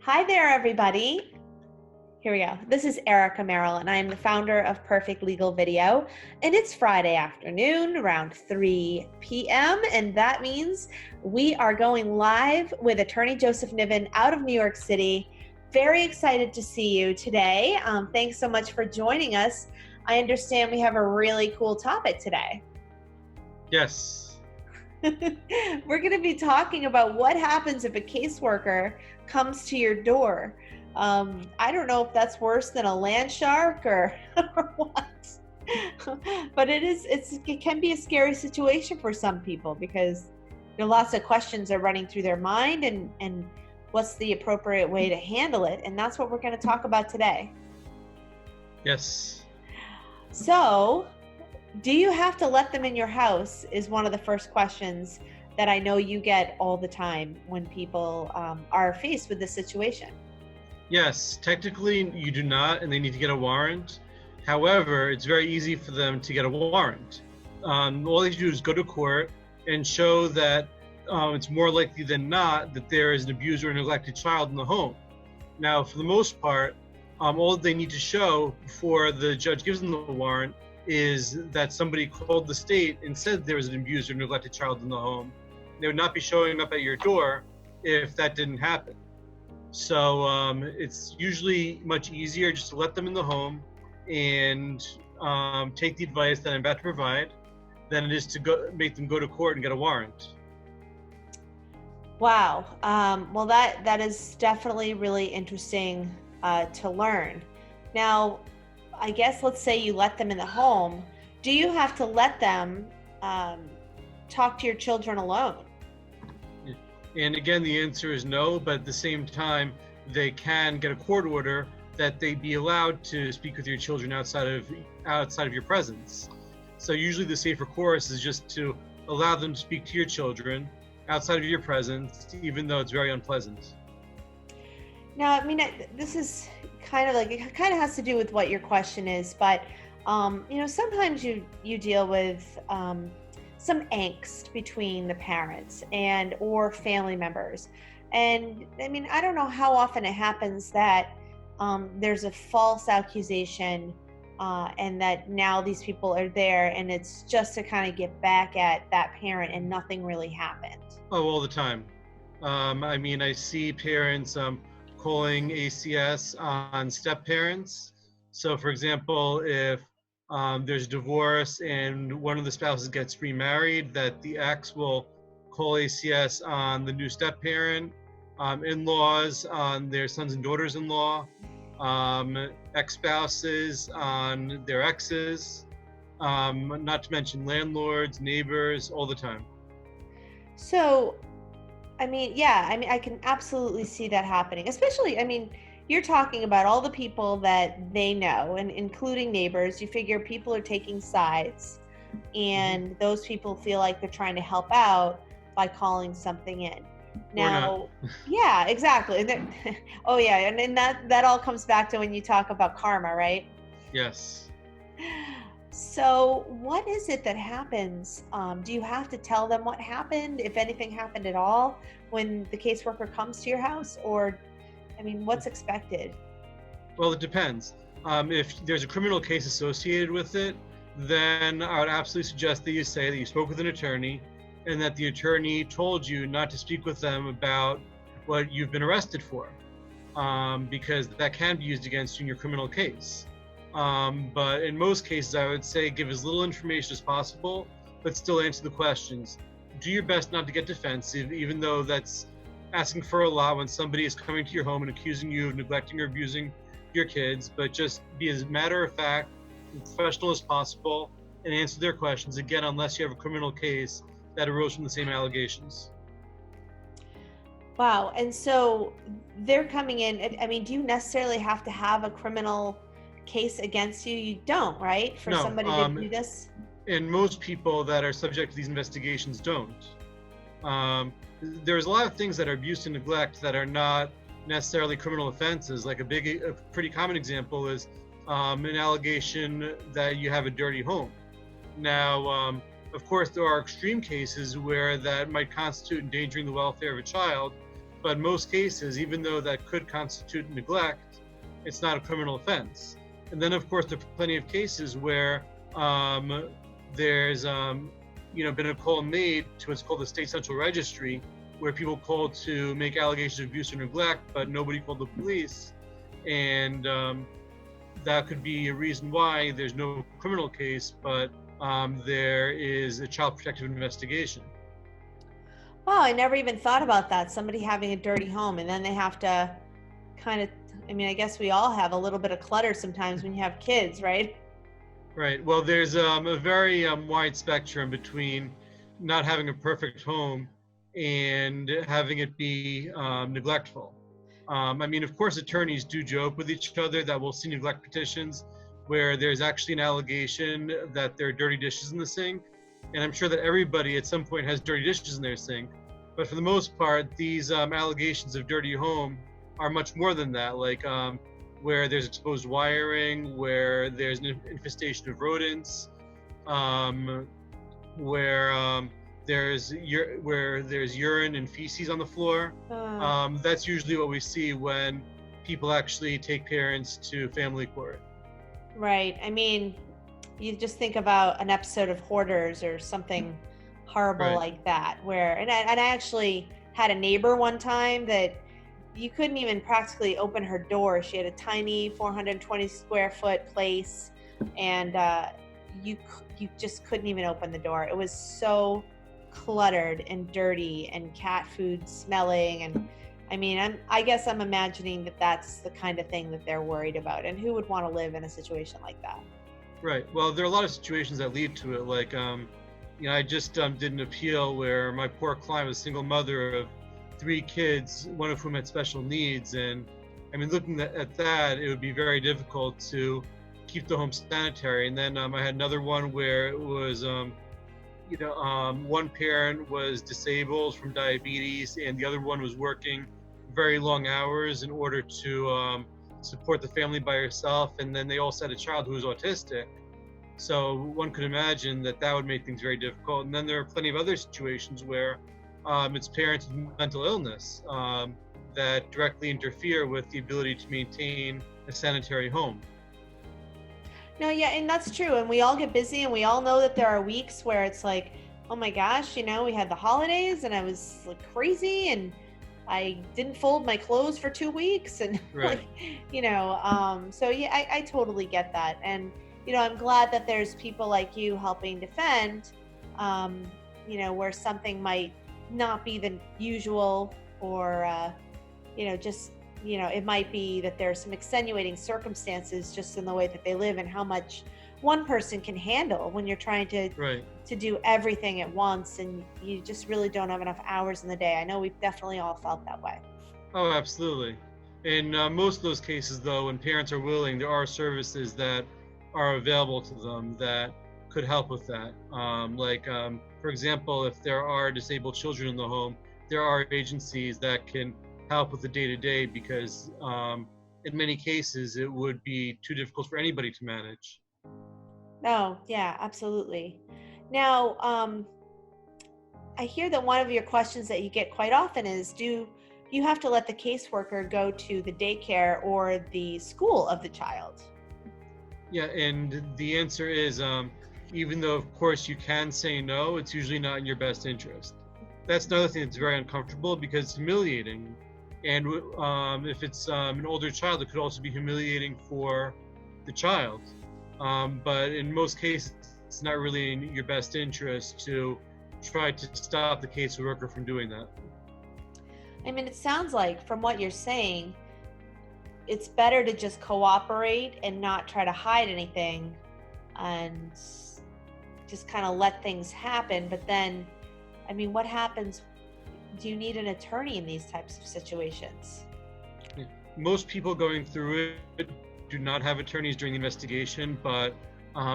Hi there, everybody. Here we go. This is Erica Merrill, and I am the founder of Perfect Legal Video. And it's Friday afternoon around 3 p.m., and that means we are going live with Attorney Joseph Nivin out of New York City. Very excited to see you today. Thanks so much for joining us. I understand we have a really cool topic today. Yes. We're going to be talking about what happens if a caseworker comes to your door. I don't know if that's worse than a land shark or what, but it can be a scary situation for some people because lots of questions are running through their mind and what's the appropriate way to handle it. And that's what we're going to talk about today. Yes. So, do you have to let them in your house is one of the first questions that I know you get all the time when people are faced with this situation. Yes, technically you do not, and they need to get a warrant. However, it's very easy for them to get a warrant. All they do is go to court and show that it's more likely than not that there is an abused or neglected child in the home. Now, for the most part, all they need to show before the judge gives them the warrant is that somebody called the state and said there was an abused or neglected child in the home. They would not be showing up at your door if that didn't happen. So it's usually much easier just to let them in the home and take the advice that I'm about to provide than it is to make them go to court and get a warrant. Wow. Well, that is definitely really interesting to learn. Now, I guess let's say you let them in the home. Do you have to let them talk to your children alone? And again, the answer is no, but at the same time, they can get a court order that they be allowed to speak with your children outside of your presence. So usually the safer course is just to allow them to speak to your children outside of your presence, even though it's very unpleasant. Now, I mean, this is kind of has to do with what your question is, but sometimes you deal with some angst between the parents or family members, and I mean, I don't know how often it happens that there's a false accusation, and that now these people are there, and it's just to kind of get back at that parent, and nothing really happened. Oh, all the time. I mean, I see parents calling ACS on step parents. So for example, if there's divorce and one of the spouses gets remarried, that the ex will call ACS on the new step parent, in-laws on their sons and daughters-in-law, ex-spouses on their exes, not to mention landlords, neighbors, all the time. So, I mean, I can absolutely see that happening, especially, I mean, you're talking about all the people that they know, and including neighbors. You figure people are taking sides, and those people feel like they're trying to help out by calling something in. Now, yeah, exactly. And oh yeah, and then that all comes back to when you talk about karma, right? Yes. So what is it that happens? Do you have to tell them what happened, if anything happened at all, when the caseworker comes to your house? Or, I mean, what's expected? Well, it depends. If there's a criminal case associated with it, then I would absolutely suggest that you say that you spoke with an attorney and that the attorney told you not to speak with them about what you've been arrested for, because that can be used against you in your criminal case. But in most cases, I would say give as little information as possible, but still answer the questions. Do your best not to get defensive, even though that's asking for a lot when somebody is coming to your home and accusing you of neglecting or abusing your kids, but just be as matter of fact and professional as possible and answer their questions, again, unless you have a criminal case that arose from the same allegations. Wow. And so they're coming in, I mean, do you necessarily have to have a criminal case against you? You don't, right? For somebody to do this? And most people that are subject to these investigations don't. There's a lot of things that are abuse and neglect that are not necessarily criminal offenses. Like a pretty common example is an allegation that you have a dirty home. Now, of course, there are extreme cases where that might constitute endangering the welfare of a child, But in most cases, even though that could constitute neglect, it's not a criminal offense. And then, of course, there are plenty of cases where there's been a call made to what's called the State Central Registry, where people called to make allegations of abuse or neglect, but nobody called the police. And that could be a reason why there's no criminal case, but there is a child protective investigation. Wow, I never even thought about that. Somebody having a dirty home, and then they have to kind of, I guess we all have a little bit of clutter sometimes when you have kids, right? Right. Well, there's a very wide spectrum between not having a perfect home and having it be neglectful. Of course, attorneys do joke with each other that we'll see neglect petitions where there's actually an allegation that there are dirty dishes in the sink. And I'm sure that everybody at some point has dirty dishes in their sink. But for the most part, these allegations of dirty home are much more than that, like where there's exposed wiring, where there's an infestation of rodents, where there's urine and feces on the floor. That's usually what we see when people actually take parents to family court. Right. You just think about an episode of Hoarders or something horrible like that, where, and I actually had a neighbor one time that you couldn't even practically open her door. She had a tiny 420 square foot place, and you just couldn't even open the door. It was so cluttered and dirty and cat food smelling. And I guess I'm imagining that that's the kind of thing that they're worried about. And who would want to live in a situation like that? Right. Well, there are a lot of situations that lead to it. Like, I just did an appeal where my poor client was a single mother of 3 kids, one of whom had special needs. And looking at that, it would be very difficult to keep the home sanitary. And then I had another one where it was, one parent was disabled from diabetes and the other one was working very long hours in order to support the family by herself. And then they also had a child who was autistic. So one could imagine that would make things very difficult. And then there are plenty of other situations where it's parents with mental illness that directly interfere with the ability to maintain a sanitary home. No, yeah, and that's true. And we all get busy, and we all know that there are weeks where it's like, oh my gosh, we had the holidays and I was like crazy and I didn't fold my clothes for 2 weeks. And right. So yeah, I totally get that. And, I'm glad that there's people like you helping defend, where something might not be the usual, or, it might be that there's some extenuating circumstances just in the way that they live and how much one person can handle when you're trying to do everything at once, and you just really don't have enough hours in the day. I know we've definitely all felt that way. Oh, absolutely. In most of those cases, though, when parents are willing, there are services that are available to them that could help with that. For example, if there are disabled children in the home, there are agencies that can help with the day-to-day, because in many cases it would be too difficult for anybody to manage. Oh, yeah, absolutely. Now, I hear that one of your questions that you get quite often is, do you have to let the caseworker go to the daycare or the school of the child? Yeah, and the answer is, even though of course you can say no, it's usually not in your best interest. That's another thing that's very uncomfortable because it's humiliating. And if it's an older child, it could also be humiliating for the child. But in most cases, it's not really in your best interest to try to stop the caseworker from doing that. It sounds like, from what you're saying, it's better to just cooperate and not try to hide anything and just kind of let things happen. But then, what happens? Do you need an attorney in these types of situations? Most people going through it do not have attorneys during the investigation, but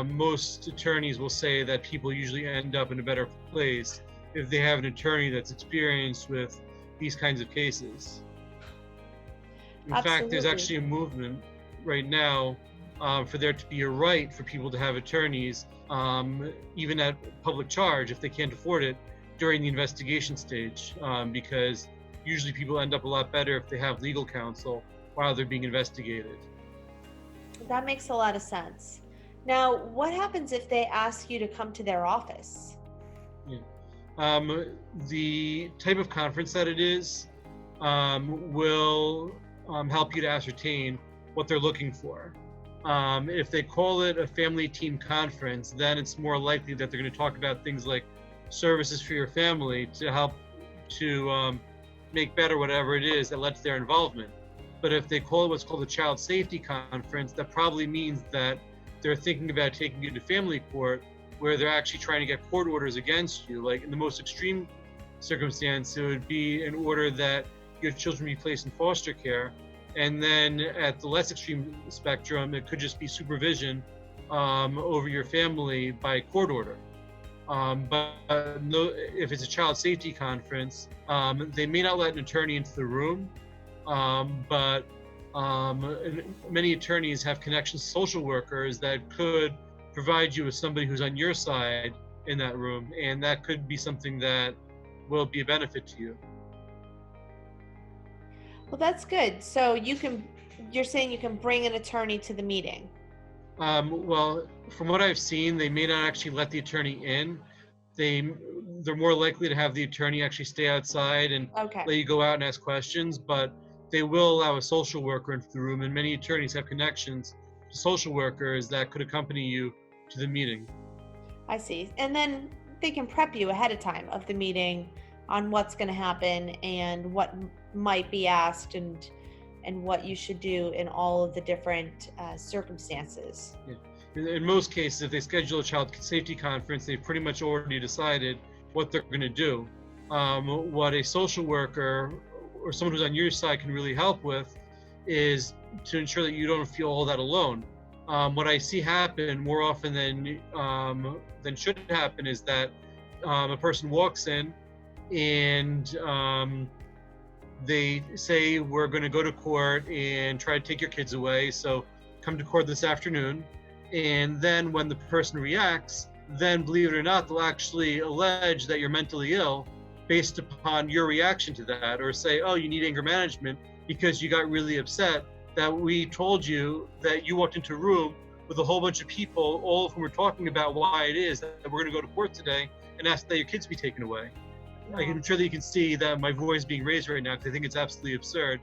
most attorneys will say that people usually end up in a better place if they have an attorney that's experienced with these kinds of cases. In fact, there's actually a movement right now for there to be a right for people to have attorneys, even at public charge if they can't afford it, during the investigation stage, because usually people end up a lot better if they have legal counsel while they're being investigated. That makes a lot of sense. Now, what happens if they ask you to come to their office? Yeah. The type of conference that it is will help you to ascertain what they're looking for. If they call it a family team conference, then it's more likely that they're going to talk about things like services for your family to help to make better whatever it is that led to their involvement. But if they call it what's called a child safety conference, that probably means that they're thinking about taking you to family court, where they're actually trying to get court orders against you. Like in the most extreme circumstance, it would be an order that your children be placed in foster care. And then at the less extreme spectrum, it could just be supervision over your family by court order. But no, if it's a child safety conference, they may not let an attorney into the room, but many attorneys have connections to social workers that could provide you with somebody who's on your side in that room, and that could be something that will be a benefit to you. Well, that's good. So you're saying you can bring an attorney to the meeting? Well, from what I've seen, they may not actually let the attorney in. They're more likely to have the attorney actually stay outside and let you go out and ask questions, but they will allow a social worker into the room, and many attorneys have connections to social workers that could accompany you to the meeting. I see. And then they can prep you ahead of time of the meeting on what's going to happen and what might be asked and what you should do in all of the different circumstances. Yeah. In most cases, if they schedule a child safety conference, they've pretty much already decided what they're going to do. What a social worker or someone who's on your side can really help with is to ensure that you don't feel all that alone. What I see happen more often than should happen is that a person walks in and they say, we're going to go to court and try to take your kids away, so come to court this afternoon. And then when the person reacts, then believe it or not, they'll actually allege that you're mentally ill based upon your reaction to that, or say, oh, you need anger management because you got really upset that we told you that you walked into a room with a whole bunch of people, all of whom were talking about why it is that we're going to go to court today and ask that your kids be taken away. I'm sure that you can see that my voice being raised right now because I think it's absolutely absurd.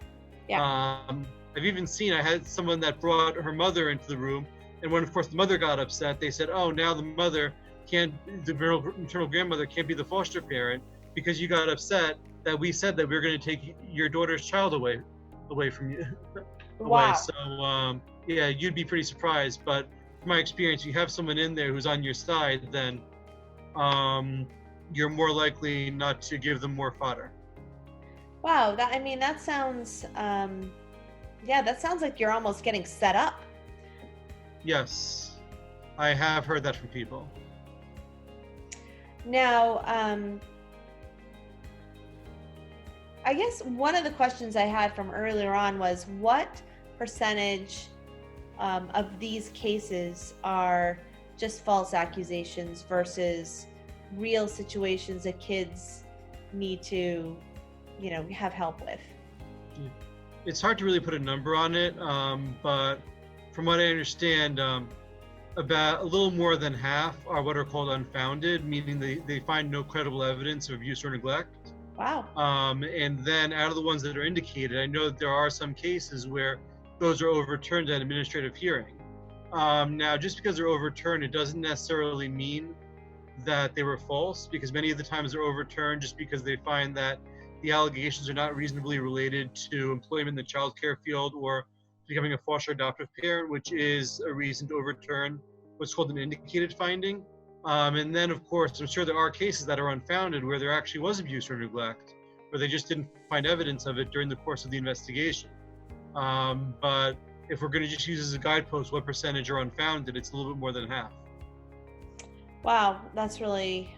Yeah. I've even seen, I had someone that brought her mother into the room, and when, of course, the mother got upset, they said, oh, now the maternal grandmother can't be the foster parent because you got upset that we said that we were going to take your daughter's child away from you. Wow. So, yeah, you'd be pretty surprised. But from my experience, you have someone in there who's on your side, then you're more likely not to give them more fodder. Wow. That sounds, that sounds like you're almost getting set up. Yes, I have heard that from people. Now, I guess one of the questions I had from earlier on was what percentage of these cases are just false accusations versus real situations that kids need to, have help with? It's hard to really put a number on it, but from what I understand, about a little more than half are what are called unfounded, meaning they find no credible evidence of abuse or neglect. Wow. And then out of the ones that are indicated, I know that there are some cases where those are overturned at administrative hearing. Now, just because they're overturned, it doesn't necessarily mean that they were false, because many of the times they're overturned just because they find that the allegations are not reasonably related to employment in the child care field or becoming a foster adoptive parent, which is a reason to overturn what's called an indicated finding. And then, of course, I'm sure there are cases that are unfounded where there actually was abuse or neglect, where they just didn't find evidence of it during the course of the investigation. But if we're going to just use as a guidepost what percentage are unfounded, it's a little bit more than half. Wow, that's really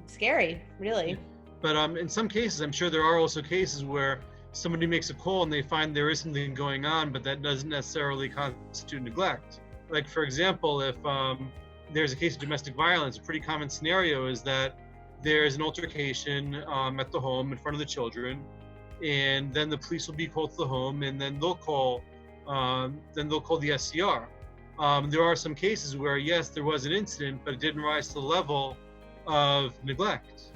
scary, really. But in some cases, I'm sure there are also cases where somebody makes a call and they find there is something going on, but that doesn't necessarily constitute neglect. Like, for example, if there's a case of domestic violence, a pretty common scenario is that there's an altercation at the home in front of the children, and then the police will be called to the home, and then they'll call the SCR. There are some cases where yes, there was an incident, but it didn't rise to the level of neglect.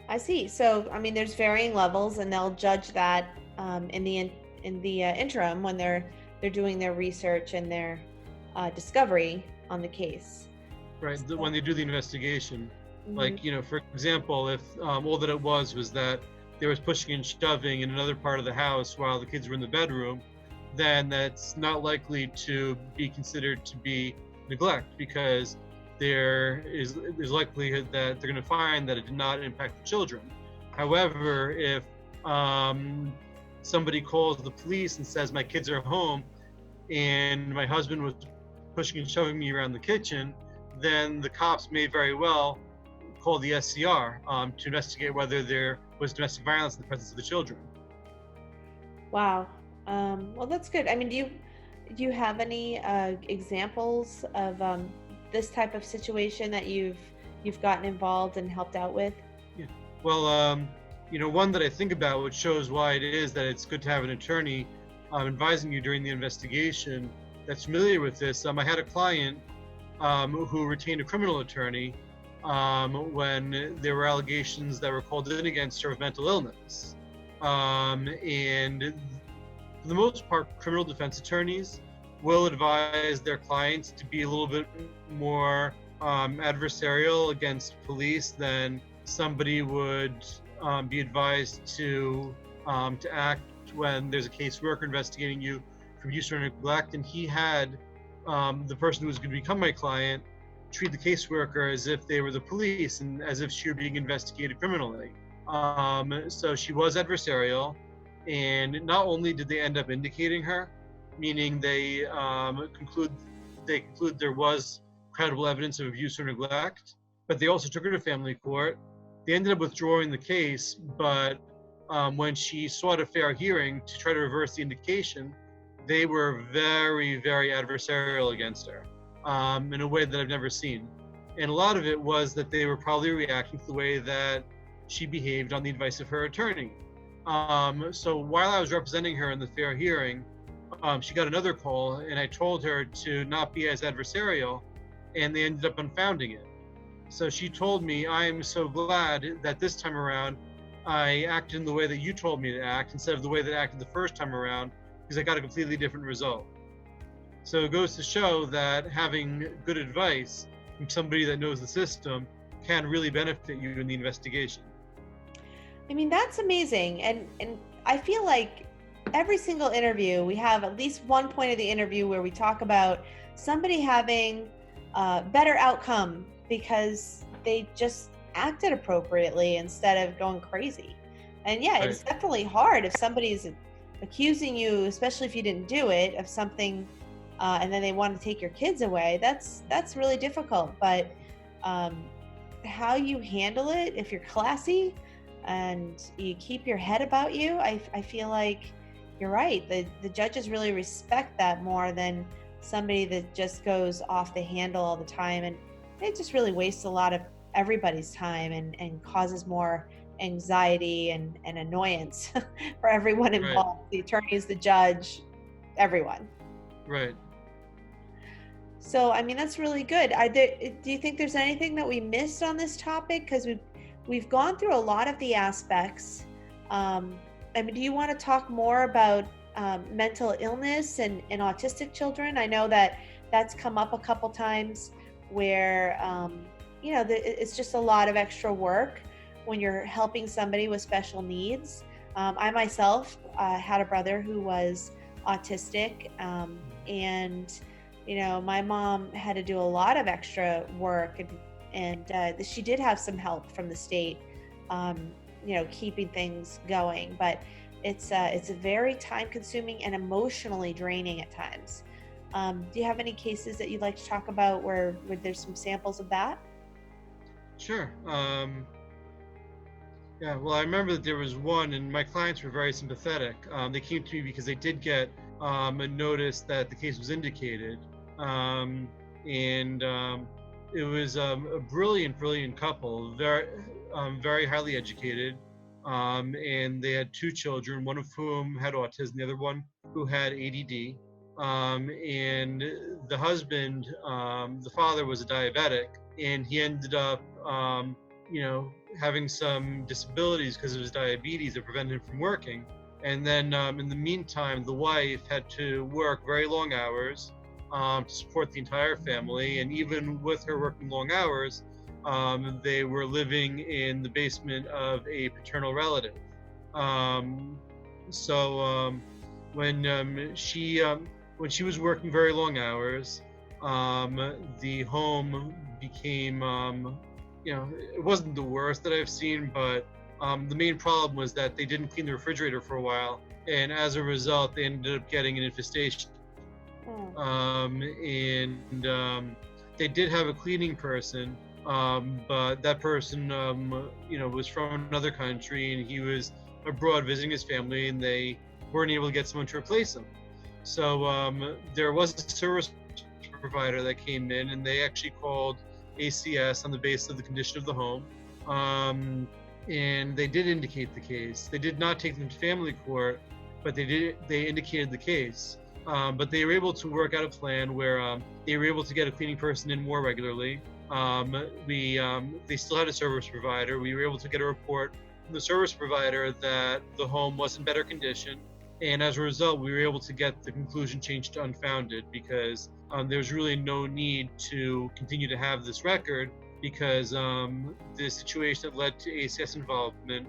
I see. So, I mean, there's varying levels, and they'll judge that in the interim when they're doing their research and their discovery on the case. Right. So, When they do the investigation, mhm. like, for example, if all that it was that there was pushing and shoving in another part of the house while the kids were in the bedroom, then that's not likely to be considered to be neglect, because there's likelihood that they're going to find that it did not impact the children. However, if somebody calls the police and says my kids are home and my husband was pushing and shoving me around the kitchen, then the cops may very well call the SCR to investigate whether there was domestic violence in the presence of the children. Wow. Well, that's good. I mean, do you have any examples of this type of situation that you've gotten involved and helped out with? Yeah. Well, one that I think about, which shows why it is that it's good to have an attorney advising you during the investigation that's familiar with this. I had a client who retained a criminal attorney when there were allegations that were called in against her of mental illness. And for the most part, criminal defense attorneys will advise their clients to be a little bit more adversarial against police than somebody would be advised to act when there's a caseworker investigating you for abuse or neglect. And he had the person who was going to become my client treat the caseworker as if they were the police and as if she were being investigated criminally. So she was adversarial, and not only did they end up indicating her, meaning they conclude there was credible evidence of abuse or neglect, but they also took her to family court. They ended up withdrawing the case, but when she sought a fair hearing to try to reverse the indication, they were very, very adversarial against her in a way that I've never seen. And a lot of it was that they were probably reacting to the way that she behaved on the advice of her attorney. So while I was representing her in the fair hearing, she got another call, and I told her to not be as adversarial, and they ended up unfounding it. So she told me, I'm so glad that this time around I acted in the way that you told me to act instead of the way that I acted the first time around, because I got a completely different result. So it goes to show that having good advice from somebody that knows the system can really benefit you in the investigation. I mean, that's amazing. And I feel like every single interview, we have at least one point of the interview where we talk about somebody having a better outcome because they just acted appropriately instead of going crazy. And yeah, Right. it's definitely hard if somebody's accusing you, especially if you didn't do it, of something, and then they want to take your kids away. That's really difficult. But how you handle it, if you're classy and you keep your head about you, I feel like you're right. The judges really respect that more than somebody that just goes off the handle all the time, and it just really wastes a lot of everybody's time and causes more anxiety and annoyance for everyone Right. involved, the attorneys, the judge, everyone. Right. So, I mean, that's really good. Do you think there's anything that we missed on this topic? Because we've gone through a lot of the aspects. I mean, do you want to talk more about mental illness and autistic children? I know that that's come up a couple times where, it's just a lot of extra work when you're helping somebody with special needs. I myself had a brother who was autistic, and my mom had to do a lot of extra work, and she did have some help from the state, keeping things going. But it's very time consuming and emotionally draining at times. Do you have any cases that you'd like to talk about where there's some samples of that? Sure. Yeah, well, I remember that there was one, and my clients were very sympathetic. They came to me because they did get a notice that the case was indicated. And it was a brilliant couple, very highly educated. and they had two children, one of whom had autism, the other one who had ADD. And the husband, the father, was a diabetic, and he ended up, having some disabilities because of his diabetes that prevented him from working. And then in the meantime, the wife had to work very long hours to support the entire family. And even with her working long hours, they were living in the basement of a paternal relative. So when she was working very long hours, the home became, it wasn't the worst that I've seen, but the main problem was that they didn't clean the refrigerator for a while, and as a result, they ended up getting an infestation. They did have a cleaning person, but that person, was from another country, and he was abroad visiting his family, and they weren't able to get someone to replace him. So there was a service provider that came in, and they actually called ACS on the basis of the condition of the home. And they did indicate the case. They did not take them to family court, but they indicated the case. But they were able to work out a plan where they were able to get a cleaning person in more regularly. They still had a service provider. We were able to get a report from the service provider that the home was in better condition. And as a result, we were able to get the conclusion changed to unfounded, because there's really no need to continue to have this record, because the situation that led to ACS involvement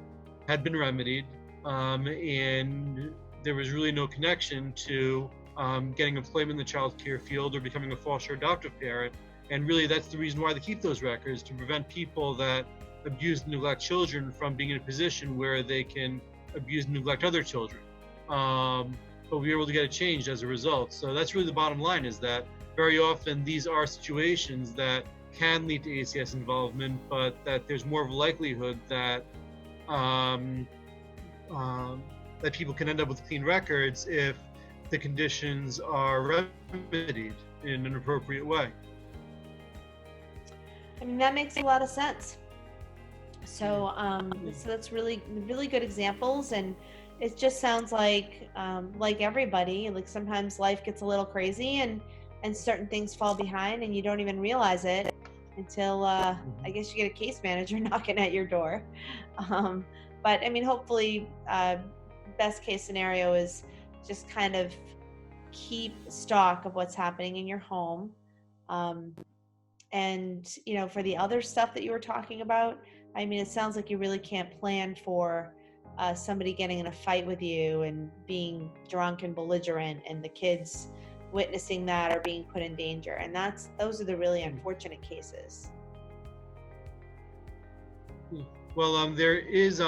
had been remedied, and there was really no connection to getting employment in the child care field or becoming a foster adoptive parent. And really, that's the reason why they keep those records, to prevent people that abuse and neglect children from being in a position where they can abuse and neglect other children. But we were able to get it changed as a result. So that's really the bottom line, is that very often these are situations that can lead to ACS involvement, but that there's more of a likelihood that that people can end up with clean records if the conditions are remedied in an appropriate way. I mean, that makes a lot of sense. So, so that's really, really good examples, and it just sounds like everybody, like sometimes life gets a little crazy, and certain things fall behind, and you don't even realize it until I guess you get a case manager knocking at your door. But I mean, hopefully, best case scenario is just kind of keep stock of what's happening in your home. And, for the other stuff that you were talking about, I mean, it sounds like you really can't plan for somebody getting in a fight with you and being drunk and belligerent, and the kids witnessing that or being put in danger. And those are the really unfortunate cases. Well, there is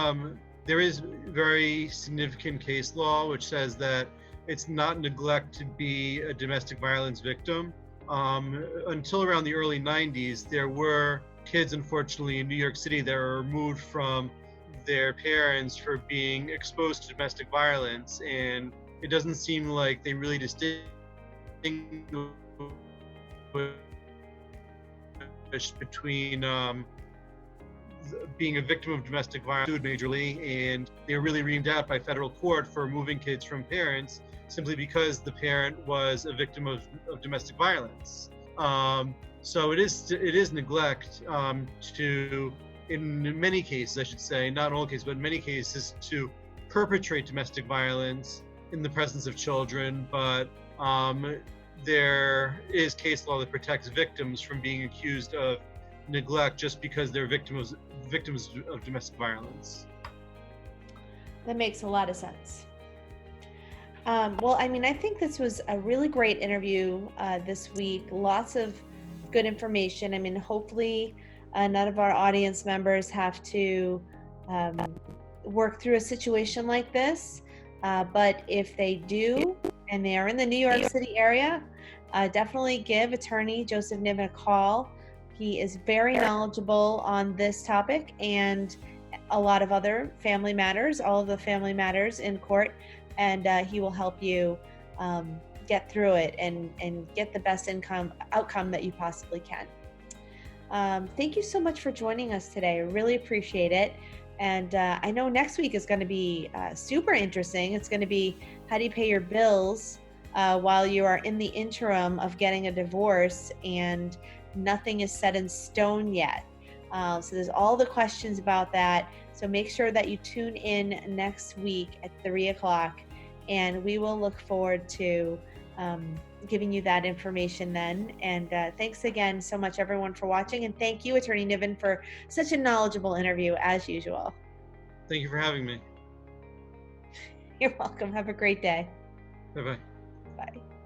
very significant case law which says that it's not neglect to be a domestic violence victim. Until around the early 90s, there were kids, unfortunately, in New York City that were removed from their parents for being exposed to domestic violence, and it doesn't seem like they really distinguish between being a victim of domestic violence majorly, and they were really reamed out by federal court for removing kids from parents simply because the parent was a victim of domestic violence. So it is neglect to, in many cases, I should say, not in all cases, but in many cases, to perpetrate domestic violence in the presence of children. But there is case law that protects victims from being accused of neglect just because they're victims of domestic violence. That makes a lot of sense. Well, I mean, I think this was a really great interview this week. Lots of good information. I mean, hopefully none of our audience members have to work through a situation like this. But if they do, and they are in the New York City area, definitely give attorney Joseph Nivin a call. He is very knowledgeable on this topic and a lot of other family matters, all of the family matters in court, and he will help you get through it and get the best outcome that you possibly can. Thank you so much for joining us today. I really appreciate it. And I know next week is going to be super interesting. It's going to be how do you pay your bills while you are in the interim of getting a divorce and nothing is set in stone yet. So there's all the questions about that. So make sure that you tune in next week at 3 o'clock, and we will look forward to giving you that information then. And thanks again so much, everyone, for watching. And thank you, Attorney Nivin, for such a knowledgeable interview, as usual. Thank you for having me. You're welcome. Have a great day. Bye-bye. Bye.